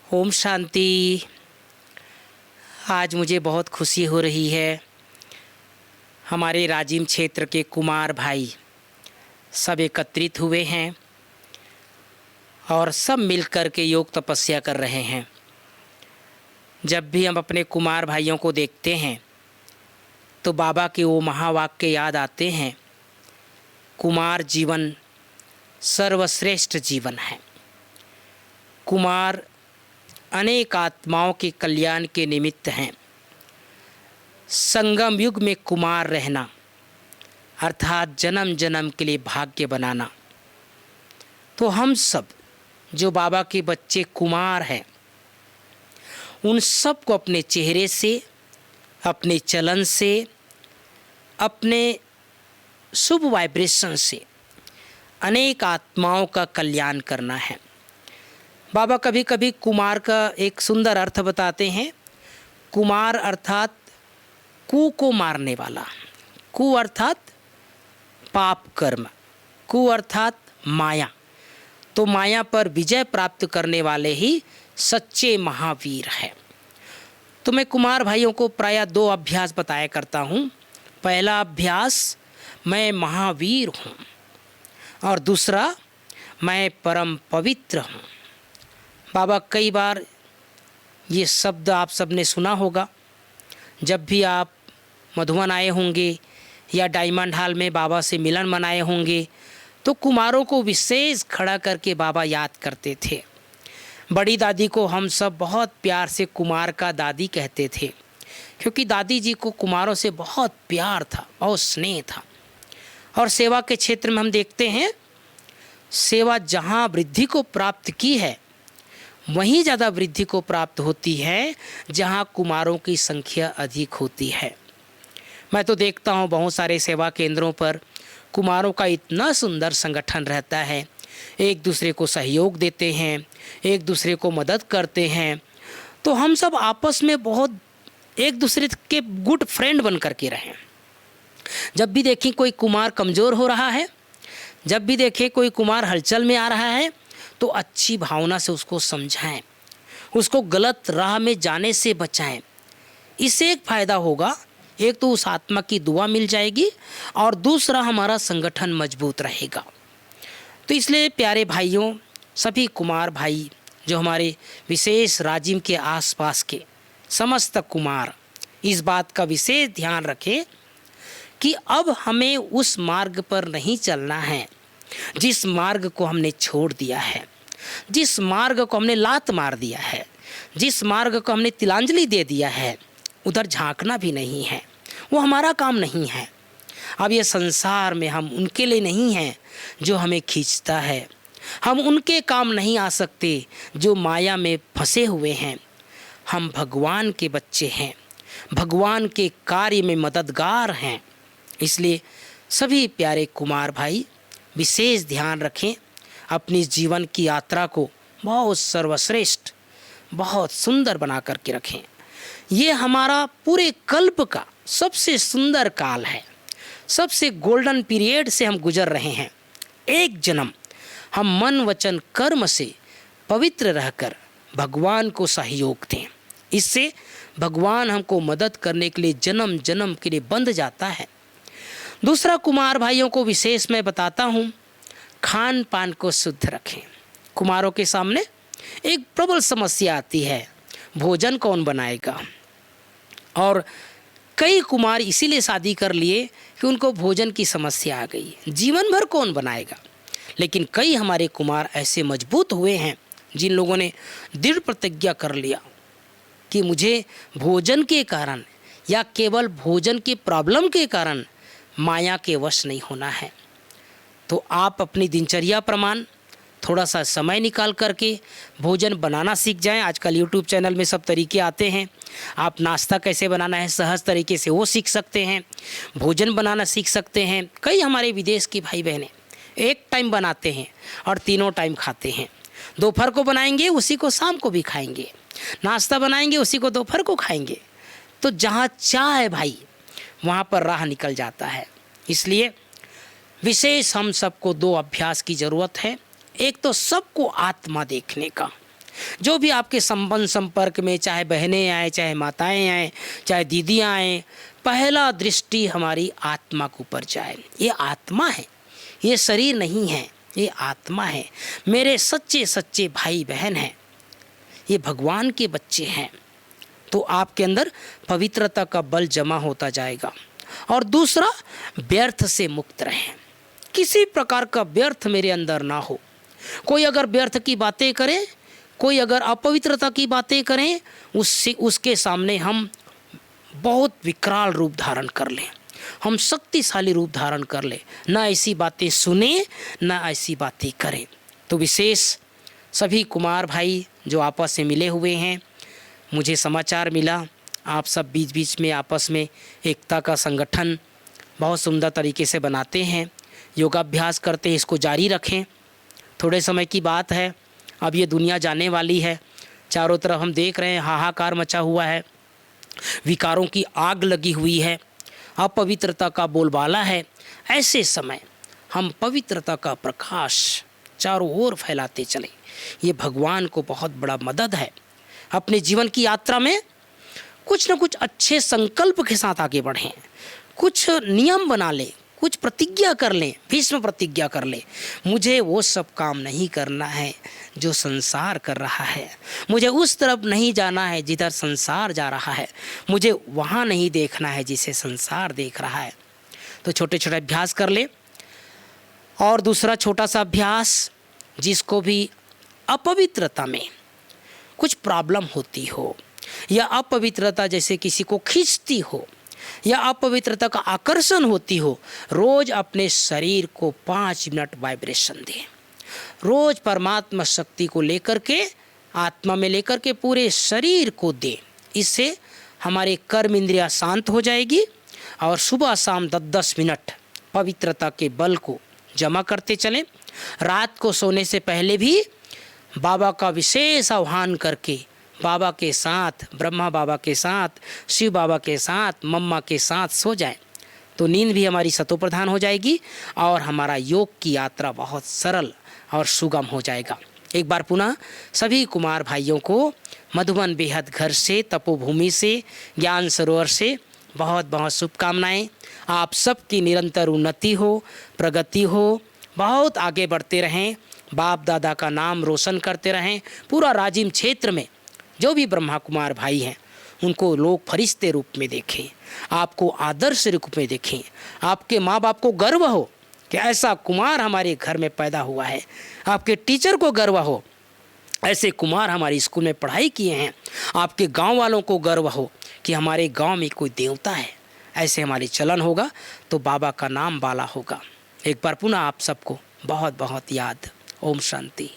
ओम शांति। आज मुझे बहुत खुशी हो रही है। हमारे राजिम क्षेत्र के कुमार भाई सब एकत्रित हुए हैं और सब मिलकर के योग तपस्या कर रहे हैं। जब भी हम अपने कुमार भाइयों को देखते हैं तो बाबा के वो महावाक्य याद आते हैं, कुमार जीवन सर्वश्रेष्ठ जीवन है। कुमार अनेक आत्माओं के कल्याण के निमित्त हैं। संगम युग में कुमार रहना अर्थात जन्म जन्म के लिए भाग्य बनाना। तो हम सब जो बाबा के बच्चे कुमार हैं, उन सब को अपने चेहरे से, अपने चलन से, अपने शुभ वाइब्रेशन से अनेक आत्माओं का कल्याण करना है। बाबा कभी कभी कुमार का एक सुंदर अर्थ बताते हैं। कुमार अर्थात कु को मारने वाला, कु अर्थात पाप कर्म, कु अर्थात माया। तो माया पर विजय प्राप्त करने वाले ही सच्चे महावीर हैं। तो मैं कुमार भाइयों को प्रायः 2 अभ्यास बताया करता हूँ। पहला अभ्यास, मैं महावीर हूँ, और दूसरा, मैं परम पवित्र हूँ। बाबा कई बार ये शब्द आप सबने सुना होगा। जब भी आप मधुबन आए होंगे या डायमंड हॉल में बाबा से मिलन मनाए होंगे तो कुमारों को विशेष खड़ा करके बाबा याद करते थे। बड़ी दादी को हम सब बहुत प्यार से कुमार का दादी कहते थे, क्योंकि दादी जी को कुमारों से बहुत प्यार था, बहुत स्नेह था। और सेवा के क्षेत्र में हम देखते हैं, सेवा जहाँ वृद्धि को प्राप्त की है वहीं ज़्यादा वृद्धि को प्राप्त होती है जहाँ कुमारों की संख्या अधिक होती है। मैं तो देखता हूँ बहुत सारे सेवा केंद्रों पर कुमारों का इतना सुंदर संगठन रहता है। एक दूसरे को सहयोग देते हैं, एक दूसरे को मदद करते हैं। तो हम सब आपस में बहुत एक दूसरे के गुड फ्रेंड बन कर के रहें। जब भी देखें कोई कुमार कमज़ोर हो रहा है, जब भी देखें कोई कुमार हलचल में आ रहा है, तो अच्छी भावना से उसको समझाएं, उसको गलत राह में जाने से बचाएं। इससे एक फ़ायदा होगा, एक तो उस आत्मा की दुआ मिल जाएगी और दूसरा हमारा संगठन मजबूत रहेगा। तो इसलिए प्यारे भाइयों, सभी कुमार भाई जो हमारे विशेष राजिम के आसपास के समस्त कुमार इस बात का विशेष ध्यान रखें कि अब हमें उस मार्ग पर नहीं चलना है जिस मार्ग को हमने छोड़ दिया है, जिस मार्ग को हमने लात मार दिया है, जिस मार्ग को हमने तिलांजलि दे दिया है। उधर झांकना भी नहीं है, वो हमारा काम नहीं है। अब ये संसार में हम उनके लिए नहीं हैं जो हमें खींचता है। हम उनके काम नहीं आ सकते जो माया में फंसे हुए हैं। हम भगवान के बच्चे हैं, भगवान के कार्य में मददगार हैं। इसलिए सभी प्यारे कुमार भाई विशेष ध्यान रखें, अपनी जीवन की यात्रा को बहुत सर्वश्रेष्ठ, बहुत सुंदर बना करके रखें। ये हमारा पूरे कल्प का सबसे सुंदर काल है, सबसे गोल्डन पीरियड से हम गुजर रहे हैं। एक जन्म हम मन वचन कर्म से पवित्र रहकर भगवान को सहयोग दें। इससे भगवान हमको मदद करने के लिए जन्म जन्म के लिए बंध जाता है। दूसरा, कुमार भाइयों को विशेष मैं बताता हूँ, खान पान को शुद्ध रखें। कुमारों के सामने एक प्रबल समस्या आती है, भोजन कौन बनाएगा। और कई कुमार इसीलिए शादी कर लिए कि उनको भोजन की समस्या आ गई, जीवन भर कौन बनाएगा। लेकिन कई हमारे कुमार ऐसे मजबूत हुए हैं जिन लोगों ने दृढ़ प्रतिज्ञा कर लिया कि मुझे भोजन के कारण या केवल भोजन की प्रॉब्लम के कारण माया के वश नहीं होना है। तो आप अपनी दिनचर्या प्रमाण थोड़ा सा समय निकाल करके भोजन बनाना सीख जाएं। आजकल यूट्यूब चैनल में सब तरीके आते हैं। आप नाश्ता कैसे बनाना है सहज तरीके से वो सीख सकते हैं, भोजन बनाना सीख सकते हैं। कई हमारे विदेश की भाई बहनें एक टाइम बनाते हैं और तीनों टाइम खाते हैं। दोपहर को बनाएंगे, उसी को शाम को भी खाएंगे। नाश्ता बनाएंगे, उसी को दोपहर को खाएंगे। तो जहाँ चाह है भाई, वहाँ पर राह निकल जाता है। इसलिए विशेष हम सबको 2 अभ्यास की ज़रूरत है। एक तो सबको आत्मा देखने का, जो भी आपके संबंध संपर्क में, चाहे बहनें आए, चाहे माताएं आए, चाहे दीदियां आए, पहला दृष्टि हमारी आत्मा के ऊपर जाए। ये आत्मा है, ये शरीर नहीं है, ये आत्मा है। मेरे सच्चे सच्चे भाई बहन हैं, ये भगवान के बच्चे हैं। तो आपके अंदर पवित्रता का बल जमा होता जाएगा। और दूसरा, व्यर्थ से मुक्त रहें। किसी प्रकार का व्यर्थ मेरे अंदर ना हो। कोई अगर व्यर्थ की बातें करे, कोई अगर अपवित्रता की बातें करें, उसके सामने हम बहुत विकराल रूप धारण कर लें, हम शक्तिशाली रूप धारण कर लें। ना ऐसी बातें सुने, ना ऐसी बातें करें। तो विशेष सभी कुमार भाई जो आपस में मिले हुए हैं, मुझे समाचार मिला आप सब बीच बीच में आपस में एकता का संगठन बहुत सुंदर तरीके से बनाते हैं, योगाभ्यास करते हैं। इसको जारी रखें। थोड़े समय की बात है, अब ये दुनिया जाने वाली है। चारों तरफ हम देख रहे हैं हाहाकार मचा हुआ है, विकारों की आग लगी हुई है, अपवित्रता का बोलबाला है। ऐसे समय हम पवित्रता का प्रकाश चारों ओर फैलाते चलें। ये भगवान को बहुत बड़ा मदद है। अपने जीवन की यात्रा में कुछ न कुछ अच्छे संकल्प के साथ आगे बढ़ें, कुछ नियम बना लें, कुछ प्रतिज्ञा कर लें, भीष्म प्रतिज्ञा कर लें। मुझे वो सब काम नहीं करना है जो संसार कर रहा है, मुझे उस तरफ नहीं जाना है जिधर संसार जा रहा है, मुझे वहाँ नहीं देखना है जिसे संसार देख रहा है। तो छोटे छोटे अभ्यास कर ले। और दूसरा छोटा सा अभ्यास, जिसको भी अपवित्रता में कुछ प्रॉब्लम होती हो, या अपवित्रता जैसे किसी को खींचती हो, या अपवित्रता का आकर्षण होती हो, रोज अपने शरीर को 5 मिनट वाइब्रेशन दें। रोज परमात्मा शक्ति को लेकर के, आत्मा में लेकर के पूरे शरीर को दें। इससे हमारे कर्म इंद्रियां शांत हो जाएगी। और सुबह शाम 10-10 मिनट पवित्रता के बल को जमा करते चलें। रात को सोने से पहले भी बाबा का विशेष आह्वान करके, बाबा के साथ, ब्रह्मा बाबा के साथ, शिव बाबा के साथ, मम्मा के साथ सो जाएं, तो नींद भी हमारी सतोप्रधान हो जाएगी और हमारा योग की यात्रा बहुत सरल और सुगम हो जाएगा। एक बार पुनः सभी कुमार भाइयों को मधुबन बेहद घर से, तपोभूमि से, ज्ञान सरोवर से बहुत बहुत शुभकामनाएं। आप सबकी निरंतर उन्नति हो, प्रगति हो, बहुत आगे बढ़ते रहें, बाप दादा का नाम रोशन करते रहें। पूरा राजिम क्षेत्र में जो भी ब्रह्मा कुमार भाई हैं, उनको लोग फरिश्ते रूप में देखें, आपको आदर्श रूप में देखें। आपके माँ बाप को गर्व हो कि ऐसा कुमार हमारे घर में पैदा हुआ है। आपके टीचर को गर्व हो, ऐसे कुमार हमारे स्कूल में पढ़ाई किए हैं। आपके गांव वालों को गर्व हो कि हमारे गांव में कोई देवता है। ऐसे हमारी चलन होगा तो बाबा का नाम बाला होगा। एक बार पुनः आप सबको बहुत बहुत याद। ओम शांति।